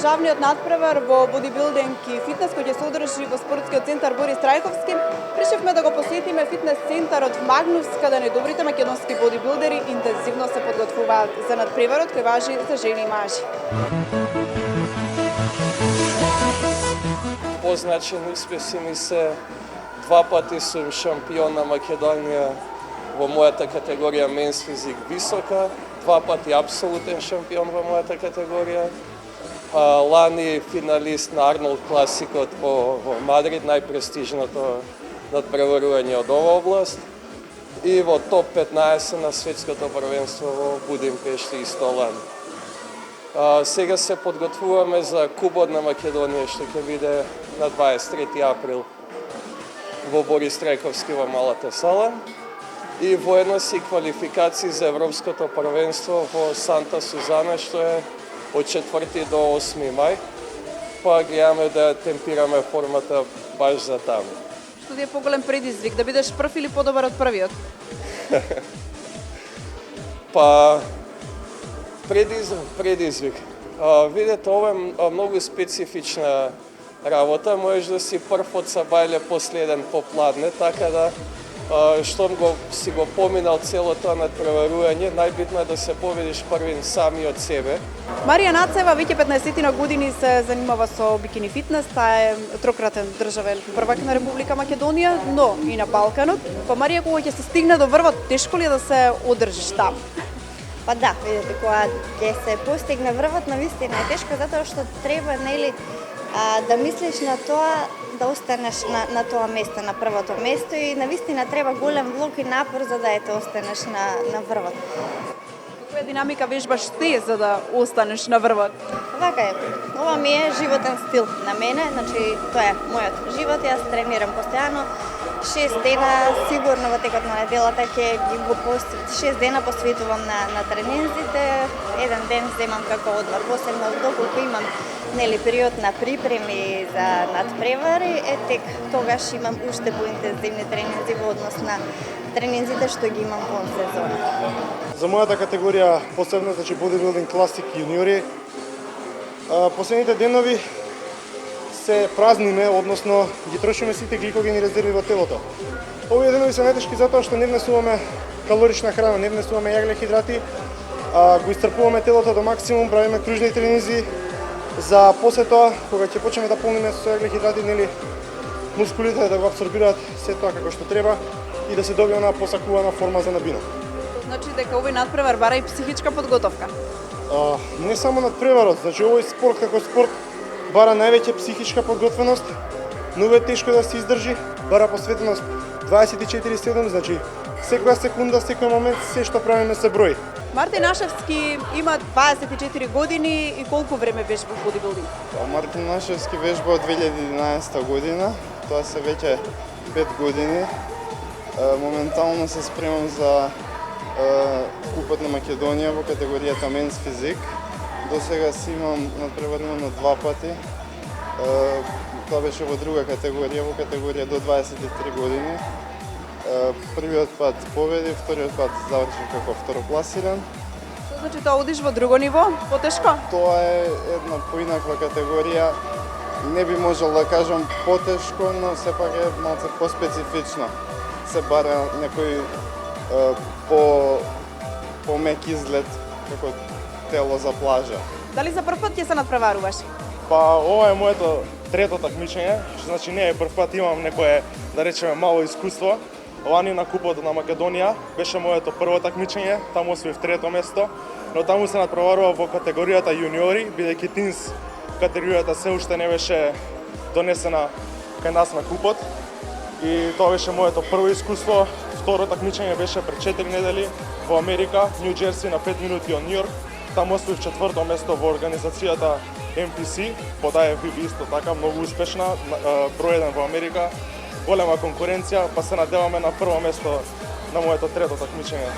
државниот надпревар во бодибилдинг и фитнес кој ќе се одржи во спортскиот центар Борис Трајковски. Решивме да го посетиме фитнес центарот Магнус, каде најдобрите македонски бодибилдери интензивно се подготвуваат за надпреварот кој важи за жени и мажи. Позначени успеси ми се, 2 пати сум шампион на Македонија во мојата категорија менс физик висока, 2 пати апсолутен шампион во мојата категорија. Лани финалист на Арнолд Класикот во Мадрид, најпрестижното надпреварување од оваа област. И во топ 15 на светското првенство во Будимпешта исто лани. Сега се подготвуваме за Кубот на Македонија, што ќе биде на 23 април во Борис Трајковски во Малата сала. И воедно си квалификации за Европското првенство во Санта Сузана, што е од 4 до 8 мај. Па гледаме да темпираме формата баш за таму. Што ти е поголем предизвик, да бидеш прв или подобар од првиот? Па предизвик. Видете, ова е многу специфична работа, можеш да си прв од сабајле, последен попладне, така да штом си го поминал цело тоа надпреварување, најбитно е да се победиш првин сами од себе. Марија Нацева веќе 15 години се занимава со бикини фитнес, таа е трократен државен првак на Република Македонија, но и на Балканот. Па Марија, кога ќе се стигне до врвот, тешко ли е да се одржиш таму? Па да, видите, кога ќе се постигне врвот, навистина е тешко, затоа што треба, нели, да мислиш на тоа да останеш на тоа место, на првото место и навистина треба голем влог и напор за да останеш на врвот. Која динамика вежбаш ти за да останеш на врвот? Вака е. Ова ми е животен стил на мене, значи тоа е мојот живот, јас тренирам постојано. 6 дена сигурно во текот на неделата ќе ги го 6 дена посветувам на тренинзите, еден ден земам како одмор, посебно доколку имам нели период на припреми за надпревари, тек тогаш имам уште поинтензивни тренинзи во однос на тренинзите што ги имам во сезона. За мојата категорија посебно, значи бодибилдинг класик јуниори, последните денови се празниме, односно ги трошиме сите гликогени резерви во телото. Овие денови се најтешки затоа што не внесуваме калорична храна, не внесуваме јагле хидрати, го исцрпуваме телото до максимум, правиме кружни тренинзи, за после тоа, кога ќе почнеме да полниме со јагле хидрати, нели мускулите да го апсорбираат се тоа како што треба и да се добие онаа посакувана форма за набино. Значи дека овој надпревар бара и психичка подготовка? Не само надпреварот, значи овој спорт како спорт бара највеќе психичка подготвеност, многу е тешко да се издржи, бара посветеност 24/7, значи секоја секунда, секој момент, се што правиме се брои. Мартин Нашевски има 24 години и колку време вежба во бодибилдинг? Мартин Нашевски вежба од 2011 година, тоа се веќе 5 години. Моментално се спремам за Купот на Македонија во категоријата менс физик. До сега си имам надпреварувано 2 пати. Тоа беше во друга категорија, во категорија до 23 години. Првиот пат победи, вториот пат завршив како второпласиран. Што значи тоа одиш во друго ниво, потешко? Тоа е една поинаква категорија. Не би можел да кажам потешко, но сепак е малце поспецифично. Се бара некој по-мек изглед како тело за плажа. Дали за прв пат ќе се надпреваруваш? Па ова е моето трето такмичење, што значи не е прв пат, имам некое, да речеме, мало искуство. Лани на Купот на Македонија беше моето прво такмичење, таму освоив трето место, но таму се надпреварува во категоријата јуниори, бидејќи тинс категоријата се уште не беше донесена кај нас на Купот. И тоа беше моето прво искуство. Второ такмичење беше пред 4 недели во Америка, Нью Џерси, на 5 минути од Њујорк. Таму освоив четврто место во организацијата MPC, подаje исто така, многу успешна, број 1 во Америка, голема конкуренција, па се надеваме на прво место на моето трето такмичење.